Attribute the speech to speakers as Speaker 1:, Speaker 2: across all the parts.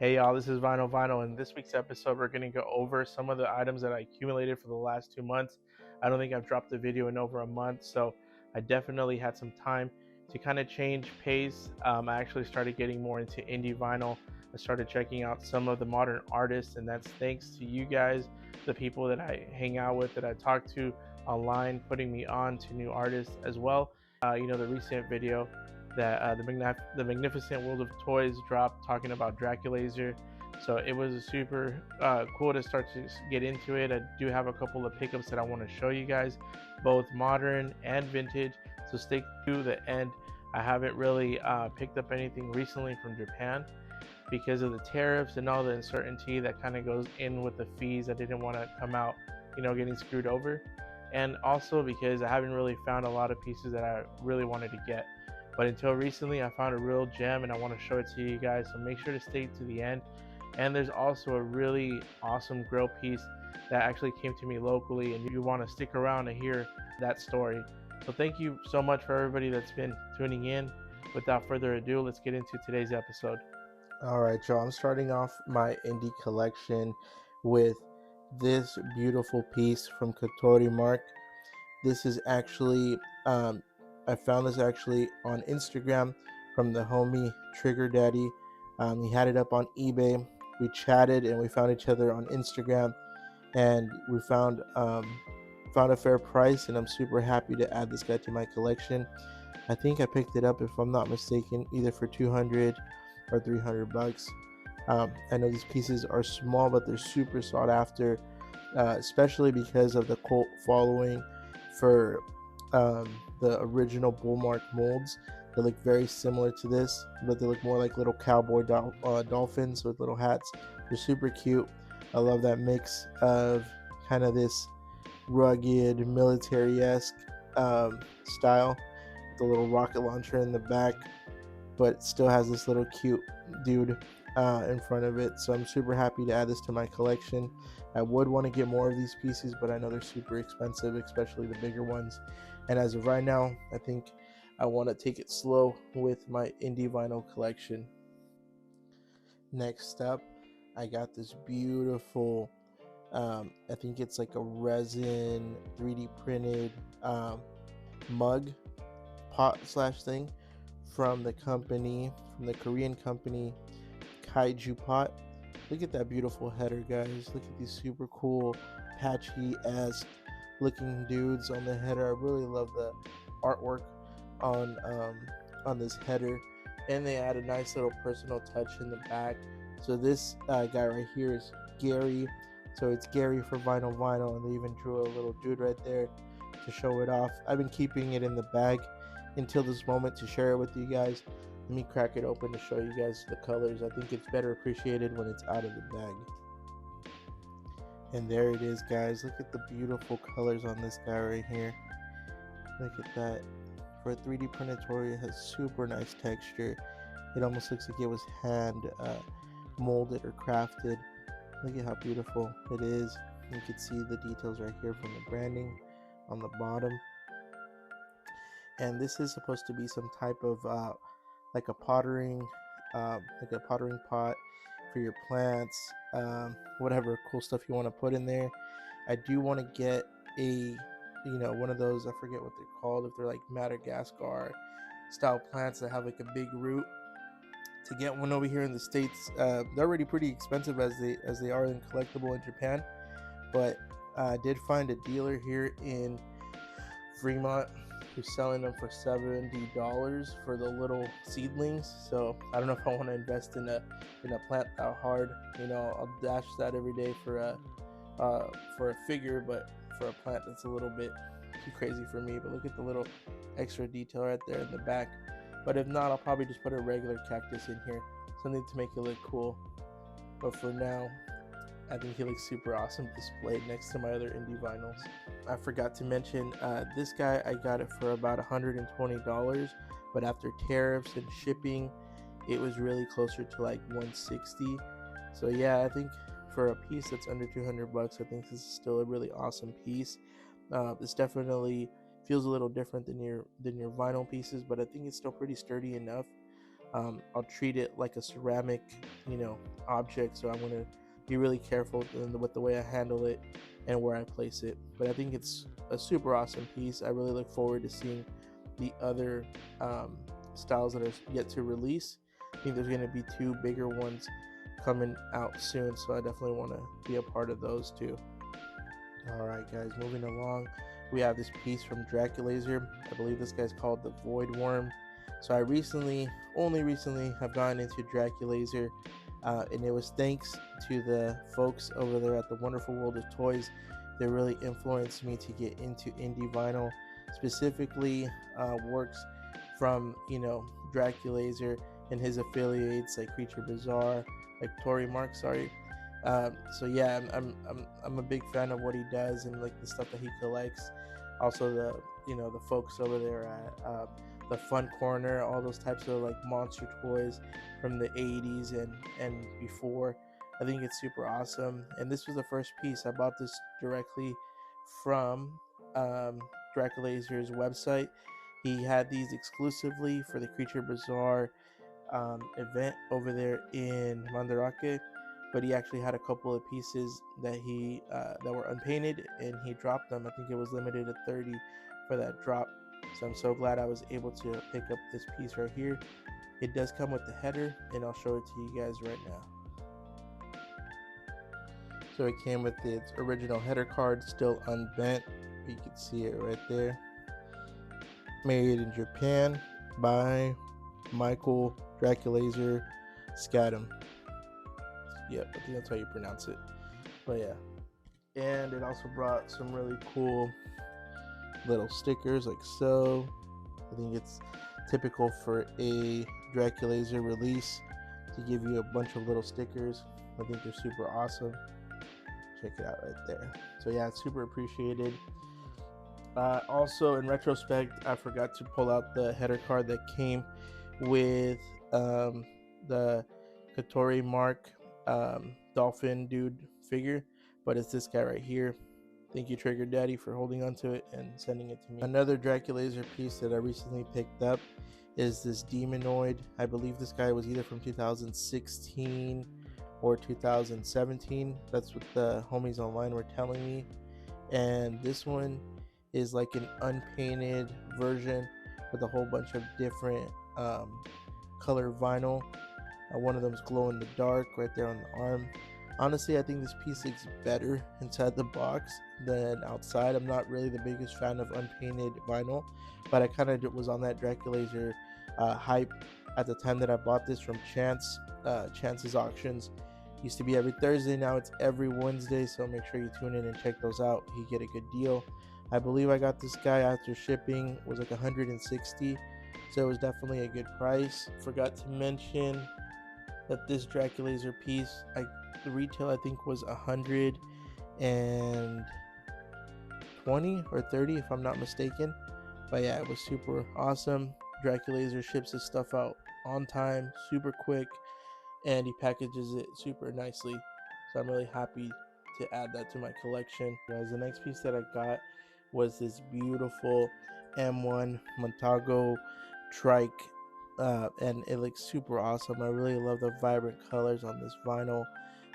Speaker 1: Hey y'all, this is Vinyl. In this week's episode, we're going to go over some of the items that I accumulated for the last 2 months. I don't think I've dropped a video in over a month, so I definitely had some time to kind of change pace. I actually started getting more into indie vinyl. I started checking out some of the modern artists, and that's thanks to you guys, the people that I hang out with, that I talk to online, putting me on to new artists as well. The recent video that the Magnificent World of Toys dropped talking about Draculazer. So it was super cool to start to get into it. I do have a couple of pickups that I want to show you guys, both modern and vintage. So stay to the end. I haven't really picked up anything recently from Japan because of the tariffs and all the uncertainty that kind of goes in with the fees. I didn't want to come out, getting screwed over. And also because I haven't really found a lot of pieces that I really wanted to get. But until recently, I found a real gem and I want to show it to you guys. So make sure to stay to the end. And there's also a really awesome grill piece that actually came to me locally, and you want to stick around to hear that story. So thank you so much for everybody that's been tuning in. Without further ado, let's get into today's episode.
Speaker 2: All right, y'all. I'm starting off my indie collection with this beautiful piece from Kotorimark. This is actually, I found this actually on Instagram from the homie Trigger Daddy. He had it up on eBay. We chatted and we found each other on Instagram, and we found a fair price, and I'm super happy to add this guy to my collection. I think I picked it up, if I'm not mistaken, either for 200 or 300 bucks. I know these pieces are small, but they're super sought after, especially because of the cult following for the original Bullmark molds. They look very similar to this, but they look more like little cowboy dolphins with little hats. They're super cute. I love that mix of kind of this rugged military-esque style, the little rocket launcher in the back, but it still has this little cute dude in front of it. So I'm super happy to add this to my collection. I would want to get more of these pieces, but I know they're super expensive, especially the bigger ones. And as of right now, I think I want to take it slow with my indie vinyl collection. Next up, I got this beautiful, I think it's like a resin 3D printed mug pot slash thing from the Korean company Kaiju Pot. Look at that beautiful header, guys. Look at these super cool patchy-esque looking dudes on the header. I really love the artwork on this header, and they add a nice little personal touch in the back. So this guy right here is Gary. So it's Gary for Vinyl, and they even drew a little dude right there to show it off. I've been keeping it in the bag until this moment to share it with you guys. Let me crack it open to show you guys the colors. I think it's better appreciated when it's out of the bag. And there it is, guys. Look at the beautiful colors on this guy right here. Look at that. For a 3D printed toy, it has super nice texture. It almost looks like it was hand molded or crafted. Look at how beautiful it is. You can see the details right here from the branding on the bottom. And this is supposed to be some type of like a pottering pot for your plants, whatever cool stuff you want to put in there. I do want to get a one of those, I forget what they're called, if they're like Madagascar style plants that have like a big root. To get one over here in the States, they're already pretty expensive as they are in collectible in Japan, but I did find a dealer here in Fremont who's selling them for $70 for the little seedlings. So I don't know if I want to invest in a plant that hard. I'll dash that every day for a figure, but for a plant that's a little bit too crazy for me. But look at the little extra detail right there in the back. But if not, I'll probably just put a regular cactus in here, something to make it look cool. But for now, I think he looks super awesome displayed next to my other indie vinyls. I forgot to mention, this guy, I got it for about $120, but after tariffs and shipping, it was really closer to like $160. So yeah, I think for a piece that's under 200 bucks, I think this is still a really awesome piece. This definitely feels a little different than your vinyl pieces, but I think it's still pretty sturdy enough. I'll treat it like a ceramic, object. So I'm gonna be really careful with the way I handle it and where I place it. But I think it's a super awesome piece. I really look forward to seeing the other styles that are yet to release. I think there's going to be 2 bigger ones coming out soon, so I definitely want to be a part of those too. Alright guys, moving along, we have this piece from Draculazer. I believe this guy's called the Void Worm. So I only recently have gotten into Draculazer, and it was thanks to the folks over there at the Wonderful World of Toys that really influenced me to get into indie vinyl, specifically works from Draculazer and his affiliates like Creature Bazaar, like Kotorimark, sorry. So yeah, I'm a big fan of what he does and like the stuff that he collects. Also the folks over there at the Fun Corner, all those types of like monster toys from the 80s and before. I think it's super awesome. And this was the first piece. I bought this directly from Draculazer's website. He had these exclusively for the Creature Bazaar event over there in Mandarake, but he actually had a couple of pieces that he that were unpainted, and he dropped them. I think it was limited to 30 for that drop. So I'm so glad I was able to pick up this piece right here. It does come with the header, and I'll show it to you guys right now. So it came with its original header card, still unbent. You can see it right there. Made in Japan by Michael Draculazer Scadam. Yep, I think that's how you pronounce it. But yeah. And it also brought some really cool little stickers like so. I think it's typical for a Draculazer release to give you a bunch of little stickers. I think they're super awesome. Check it out right there. So yeah, it's super appreciated. Also, in retrospect, I forgot to pull out the header card that came with the Kotorimark dolphin dude figure, but it's this guy right here. Thank you, Trigger Daddy, for holding onto it and sending it to me. Another Draculazer piece that I recently picked up is this Demonoid. I believe this guy was either from 2016 or 2017. That's what the homies online were telling me. And this one is like an unpainted version with a whole bunch of different color vinyl. One of them is glow in the dark right there on the arm. Honestly, I think this piece looks better inside the box than outside. I'm not really the biggest fan of unpainted vinyl, but I kind of was on that Draculazer hype at the time that I bought this from Chance's auctions. Used to be every Thursday, now it's every Wednesday, so make sure you tune in and check those out. You get a good deal. I believe I got this guy after shipping was like 160, so it was definitely a good price. Forgot to mention that this Draculazer piece, the retail I think was 120 or 30 if I'm not mistaken. But yeah, it was super awesome. Draculazer ships his stuff out on time, super quick, and he packages it super nicely. So I'm really happy to add that to my collection. Guys, the next piece that I got was this beautiful M1 Montago trike, and it looks super awesome. I really love the vibrant colors on this vinyl.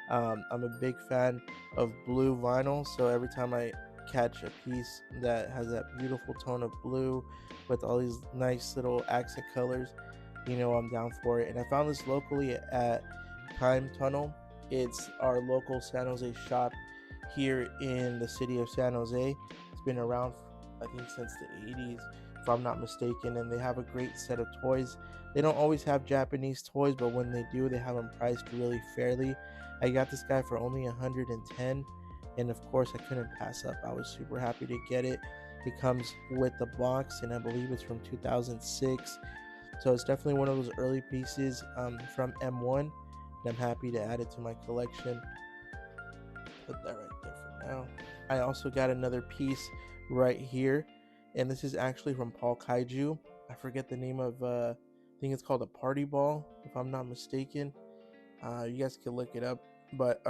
Speaker 2: I'm a big fan of blue vinyl, so every time I catch a piece that has that beautiful tone of blue with all these nice little accent colors, I'm down for it. And I found this locally at Time Tunnel. It's our local San Jose shop here in the city of San Jose. It's been around, I think, since the 80s, if I'm not mistaken, and they have a great set of toys. They don't always have Japanese toys, but when they do, they have them priced really fairly. I got this guy for only 110, and of course I couldn't pass up. I was super happy to get it. It comes with the box, and I believe it's from 2006, so it's definitely one of those early pieces from M1, and I'm happy to add it to my collection. Put that right there for now. I also got another piece right here, and this is actually from Paul Kaiju. I forget the name of I think it's called a Party Ball, if I'm not mistaken. You guys can look it up, but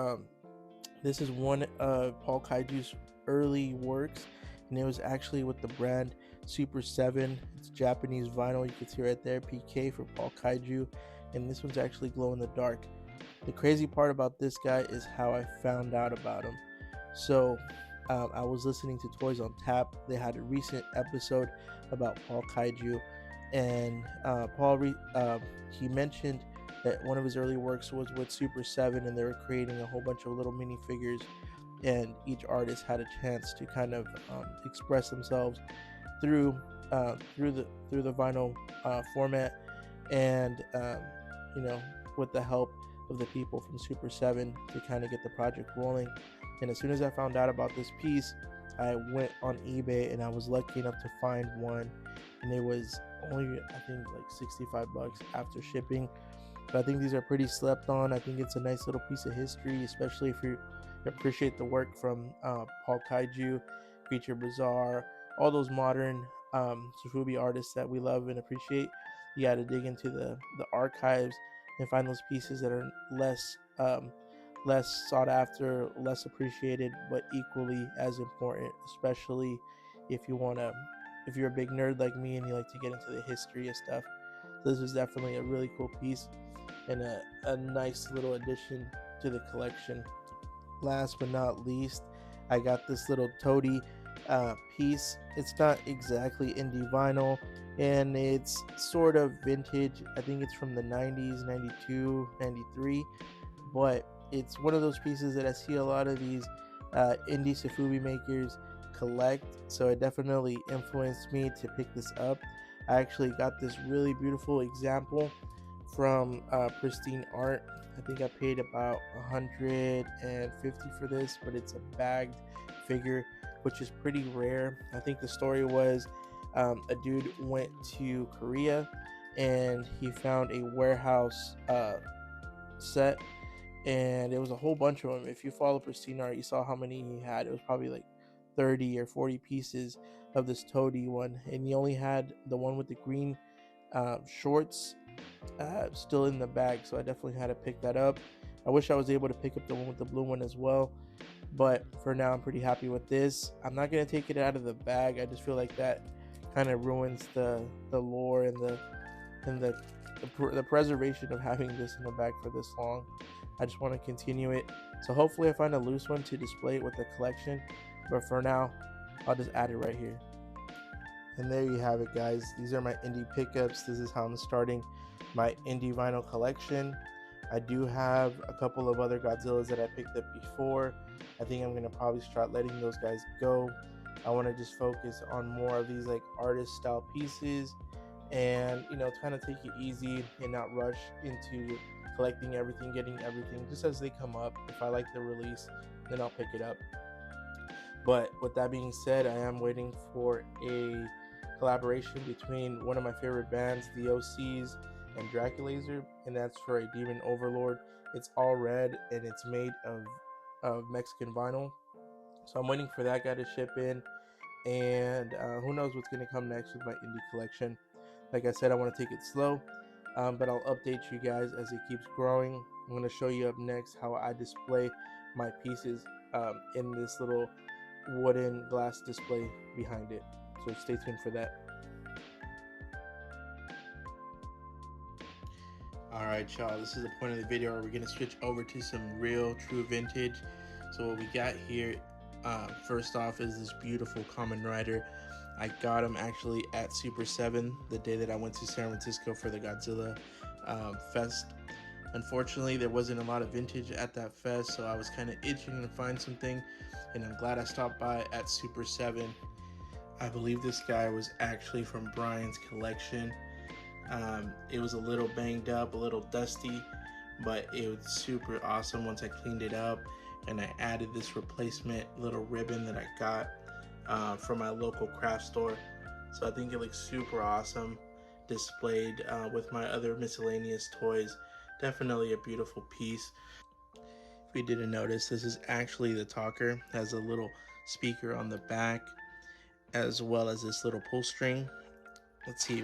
Speaker 2: this is one of Paul Kaiju's early works, and it was actually with the brand Super 7. It's Japanese vinyl. You can see right there, PK for Paul Kaiju. And this one's actually glow in the dark. The crazy part about this guy is how I found out about him. So I was listening to Toys on Tap. They had a recent episode about Paul Kaiju, and he mentioned that one of his early works was with Super 7, and they were creating a whole bunch of little minifigures, and each artist had a chance to kind of express themselves through the vinyl format, and with the help of the people from Super 7 to kind of get the project rolling. And as soon as I found out about this piece, I went on eBay, and I was lucky enough to find one, and it was only, I think, like $65 after shipping. But I think these are pretty slept on. I think it's a nice little piece of history, especially if you appreciate the work from Paul Kaiju, Creature Bazaar, all those modern SOFUBI artists that we love and appreciate. You got to dig into the archives and find those pieces that are less sought after, less appreciated, but equally as important, especially if you're a big nerd like me and you like to get into the history of stuff. So this is definitely a really cool piece and a nice little addition to the collection. Last but not least, I got this little toady piece. It's not exactly indie vinyl, and it's sort of vintage. I think it's from the 90s, 92, 93, but it's one of those pieces that I see a lot of these indie SOFUBI makers collect, so it definitely influenced me to pick this up. I actually got this really beautiful example from Pristine Art. I think I paid about $150 for this, but it's a bagged figure, which is pretty rare. I think the story was a dude went to Korea and he found a warehouse set, and it was a whole bunch of them. If you follow Pristine Art, you saw how many he had. It was probably like 30 or 40 pieces of this toady one, and he only had the one with the green shorts still in the bag, so I definitely had to pick that up. I wish I was able to pick up the one with the blue one as well, but for now I'm pretty happy with this. I'm not going to take it out of the bag. I just feel like that kind of ruins the lore and the preservation of having this in the bag for this long. I just want to continue it, so hopefully I find a loose one to display it with the collection, but for now I'll just add it right here. And there you have it, guys. These are my indie pickups. This is how I'm starting my indie vinyl collection. I do have a couple of other Godzillas that I picked up before. I think I'm gonna probably start letting those guys go. I want to just focus on more of these like artist style pieces, and kind of take it easy and not rush into collecting everything, getting everything just as they come up. If I like the release, then I'll pick it up. But with that being said, I am waiting for a collaboration between one of my favorite bands, the OCs, and Draculazer, and that's for a Demon Overlord. It's all red and it's made of Mexican vinyl, so I'm waiting for that guy to ship in, and who knows what's going to come next with my indie collection. Like I said, I want to take it slow, but I'll update you guys as it keeps growing. I'm going to show you up next how I display my pieces in this little wooden glass display behind it, so stay tuned for that. Alright, y'all, this is the point of the video where we're going to switch over to some real true vintage. So what we got here first off is this beautiful Kamen Rider. I got him actually at Super 7 the day that I went to San Francisco for the Godzilla fest. Unfortunately, there wasn't a lot of vintage at that fest, so I was kind of itching to find something, and I'm glad I stopped by at Super 7. I believe this guy was actually from Brian's collection. It was a little banged up, a little dusty, but it was super awesome once I cleaned it up, and I added this replacement little ribbon that I got from my local craft store. So I think it looks super awesome displayed with my other miscellaneous toys. Definitely a beautiful piece. If you didn't notice, this is actually the talker. It has a little speaker on the back, as well as this little pull string. Let's see.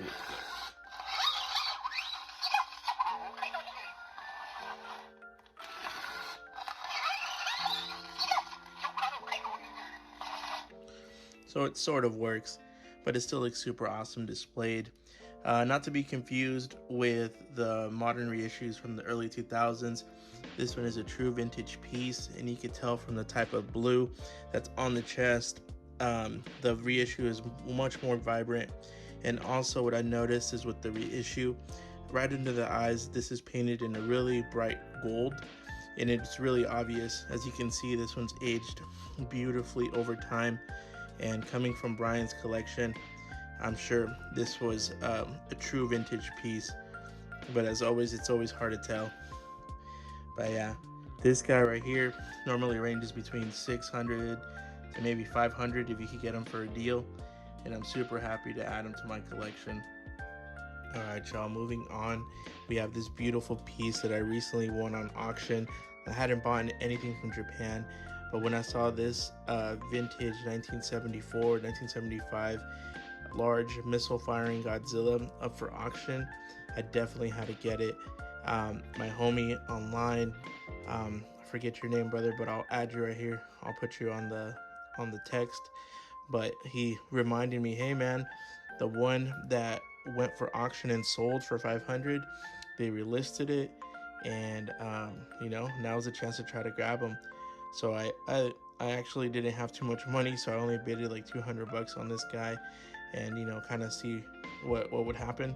Speaker 2: So it sort of works, but it still looks super awesome displayed. Not to be confused with the modern reissues from the early 2000s. This one is a true vintage piece, and you can tell from the type of blue that's on the chest. The reissue is much more vibrant, and also what I noticed is with the reissue, right under the eyes, this is painted in a really bright gold, and it's really obvious. As you can see, this one's aged beautifully over time, and coming from Brian's collection, I'm sure this was a true vintage piece, but as always, it's always hard to tell. But yeah, this guy right here normally ranges between 600 to maybe 500 if you could get him for a deal, and I'm super happy to add him to my collection. Alright y'all, moving on, we have this beautiful piece that I recently won on auction. I hadn't bought anything from Japan, but when I saw this vintage 1974, 1975 large missile firing Godzilla up for auction, I definitely had to get it. My homie online, I forget your name, brother, but I'll add you right here. I'll put you on the text. But he reminded me, hey man, the one that went for auction and sold for 500, they relisted it, and you know, now's a chance to try to grab them. So I actually didn't have too much money, so I only bidded like 200 bucks on this guy, and you know, kind of see what would happen.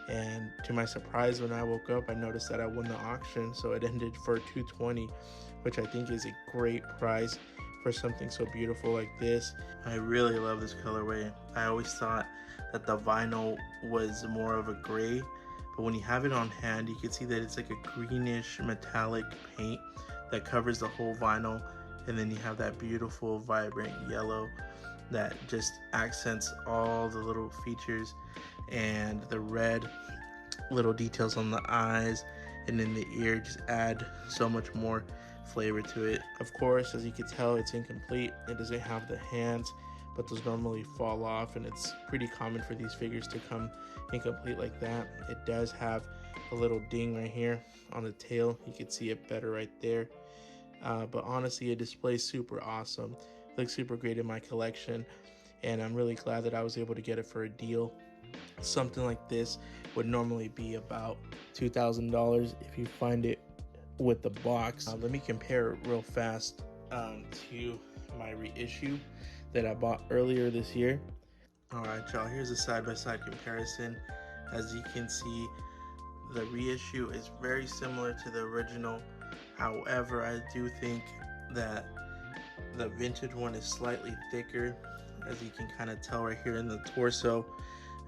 Speaker 2: And to my surprise, when I woke up, I noticed that I won the auction, so it ended for 220, which I think is a great price for something so beautiful like this. I really love this colorway. I always thought that the vinyl was more of a gray, but when you have it on hand, you can see that it's like a greenish metallic paint that covers the whole vinyl, and then you have that beautiful vibrant yellow that just accents all the little features, and the red little details on the eyes and in the ear just add so much more flavor to it. Of course, as you can tell, it's incomplete. It doesn't have the hands, but those normally fall off, and it's pretty common for these figures to come incomplete like that. It does have a little ding right here on the tail. You can see it better right there. But honestly, it displays super awesome. It looks super great in my collection, and I'm really glad that I was able to get it for a deal. Something like this would normally be about $2,000 if you find it with the box. Let me compare it real fast to my reissue that I bought earlier this year. Alright y'all, here's a side-by-side comparison. As you can see, the reissue is very similar to the original. However, I do think that the vintage one is slightly thicker. As you can kind of tell right here in the torso,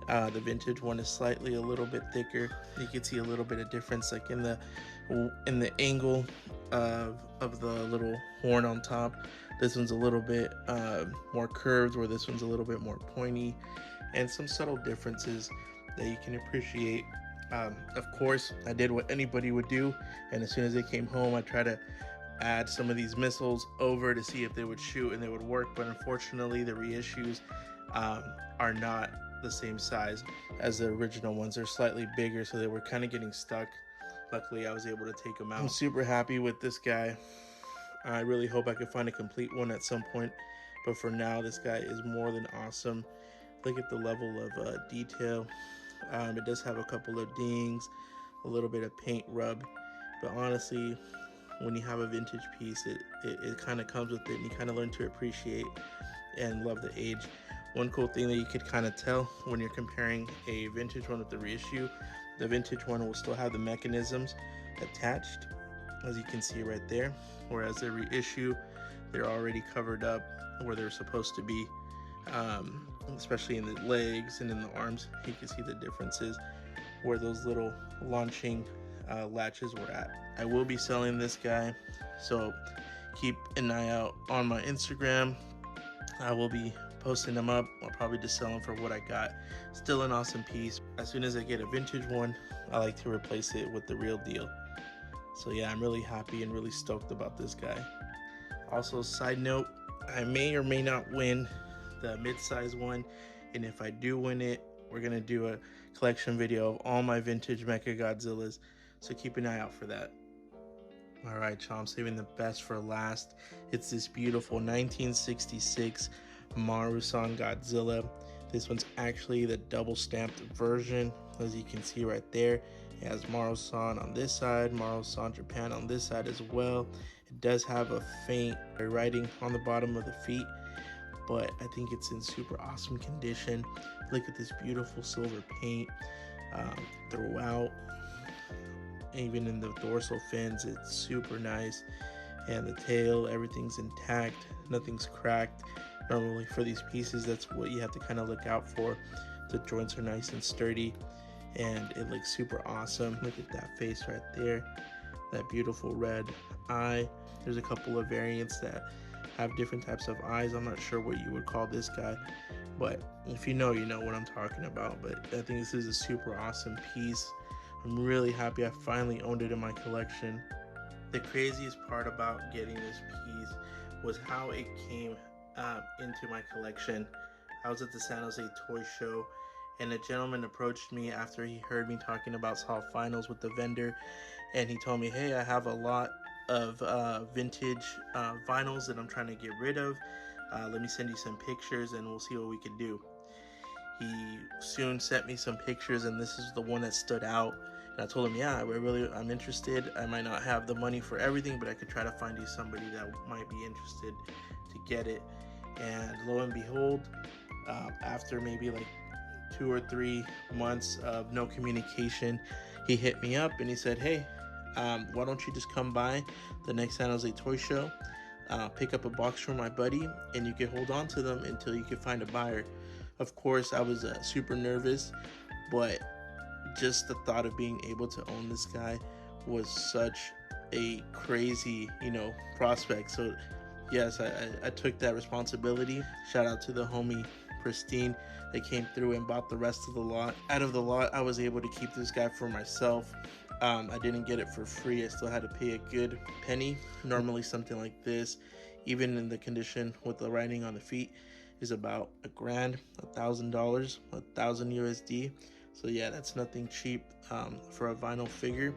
Speaker 2: the vintage one is slightly a little bit thicker. You can see a little bit of difference, like in the angle of the little horn on top. This one's a little bit more curved, where this one's a little bit more pointy, and some subtle differences that you can appreciate. Of course, I did what anybody would do, and as soon as they came home, I tried to add some of these missiles over to see if they would shoot and they would work, but unfortunately the reissues are not the same size as the original ones. They're slightly bigger, so they were kind of getting stuck. Luckily, I was able to take them out. I'm super happy with this guy. I really hope I can find a complete one at some point, but for now, this guy is more than awesome. Look at the level of detail. It does have a couple of dings, a little bit of paint rub, but honestly, when you have a vintage piece, it kind of comes with it, and you kind of learn to appreciate and love the age. One cool thing that you could kind of tell when you're comparing a vintage one with the reissue, the vintage one will still have the mechanisms attached, as you can see right there, whereas the reissue, they're already covered up where they're supposed to be, especially in the legs and in the arms. You can see the differences where those little launching latches were at. I will be selling this guy, so keep an eye out on my Instagram. I will be posting them up. I'll probably just sell them for what I got. Still an awesome piece. As soon as I get a vintage one, I like to replace it with the real deal. So yeah, I'm really happy and really stoked about this guy. Also, side note, I may or may not win the mid-size one, and if I do win it, we're gonna do a collection video of all my vintage Mecha Godzillas, so keep an eye out for that. Alright y'all, I'm saving the best for last. It's this beautiful 1966 Marusan Godzilla. This one's actually the double stamped version, as you can see right there. It has Marusan on this side, Marusan Japan on this side as well. It does have a faint writing on the bottom of the feet, but I think it's in super awesome condition. Look at this beautiful silver paint throughout. Even in the dorsal fins, it's super nice. And the tail, everything's intact, nothing's cracked. Normally for these pieces, that's what you have to kind of look out for. The joints are nice and sturdy, and it looks super awesome. Look at that face right there, that beautiful red eye. There's a couple of variants that have different types of eyes. I'm not sure what you would call this guy, but if you know, you know what I'm talking about. But I think this is a super awesome piece. I'm really happy I finally owned it in my collection. The craziest part about getting this piece was how it came into my collection. I was at the San Jose Toy Show, and a gentleman approached me after he heard me talking about soft vinyls with the vendor, and he told me, hey, I have a lot of vintage vinyls that I'm trying to get rid of. Let me send you some pictures and we'll see what we can do. He soon sent me some pictures, and this is the one that stood out. And I told him, yeah, I'm interested. I might not have the money for everything, but I could try to find you somebody that might be interested to get it. And lo and behold, after maybe like 2 or 3 months of no communication, he hit me up and he said, hey, why don't you just come by the next San Jose Toy Show, pick up a box from my buddy, and you can hold on to them until you can find a buyer. Of course, I was super nervous, but just the thought of being able to own this guy was such a crazy, prospect. So yes, I took that responsibility. Shout out to the homie Pristine that came through and bought the rest of the lot. Out of the lot, I was able to keep this guy for myself. I didn't get it for free. I still had to pay a good penny. Normally something like this, even in the condition with the writing on the feet, is about $1,000, $1,000, 1,000 USD. So yeah, that's nothing cheap for a vinyl figure.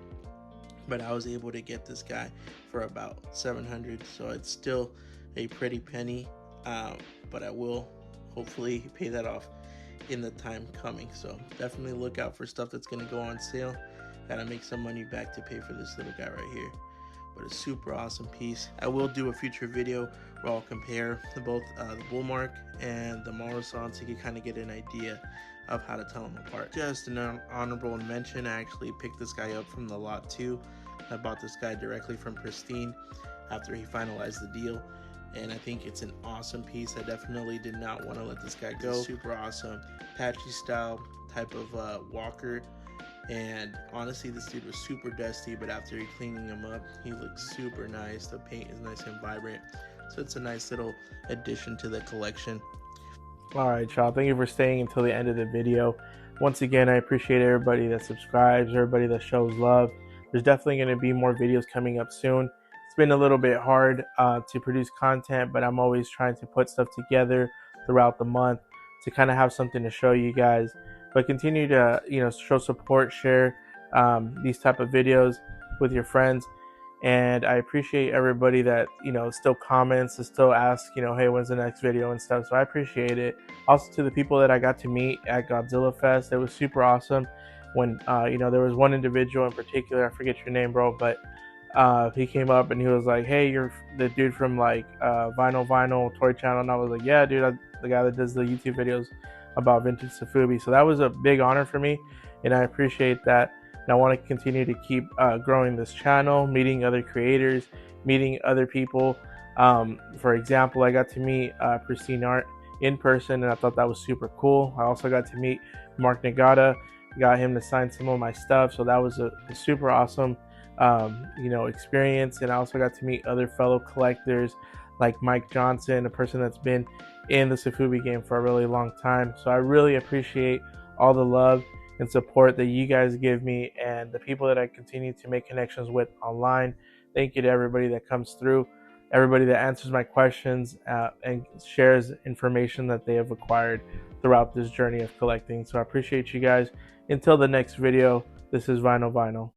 Speaker 2: But I was able to get this guy for about 700, so it's still a pretty penny. But I will hopefully pay that off in the time coming. So definitely look out for stuff that's gonna go on sale. Gotta make some money back to pay for this little guy right here. But a super awesome piece. I will do a future video where I'll compare both the Bullmark and the Marusan, so you can kind of get an idea of how to tell them apart. Just an honorable mention, I actually picked this guy up from the lot too. I bought this guy directly from Pristine after he finalized the deal, and I think it's an awesome piece. I definitely did not want to let this guy go. Super awesome patchy style type of walker. And honestly, this dude was super dusty, but after cleaning him up, he looks super nice. The paint is nice and vibrant, so it's a nice little addition to the collection.
Speaker 1: Alright, y'all, thank you for staying until the end of the video. Once again, I appreciate everybody that subscribes, everybody that shows love. There's definitely going to be more videos coming up soon. It's been a little bit hard to produce content, but I'm always trying to put stuff together throughout the month to kind of have something to show you guys. But continue to show support, share these type of videos with your friends, and I appreciate everybody that still comments and still asks hey, when's the next video and stuff. So I appreciate it. Also to the people that I got to meet at Godzilla Fest, it was super awesome. When there was one individual in particular, I forget your name, bro, but he came up and he was like, hey, you're the dude from like Vinyl Toy Channel, and I was like, yeah, dude, I'm the guy that does the YouTube videos about vintage SOFUBI. So that was a big honor for me, and I appreciate that. And I want to continue to keep growing this channel, meeting other creators, meeting other people. For example, I got to meet Pristine Art in person, and I thought that was super cool. I also got to meet Mark Nagata, got him to sign some of my stuff, so that was a super awesome experience. And I also got to meet other fellow collectors like Mike Johnson, a person that's been in the SOFUBI game for a really long time. So I really appreciate all the love and support that you guys give me, and the people that I continue to make connections with online. Thank you to everybody that comes through, everybody that answers my questions and shares information that they have acquired throughout this journey of collecting. So I appreciate you guys. Until the next video, this is Vinyl.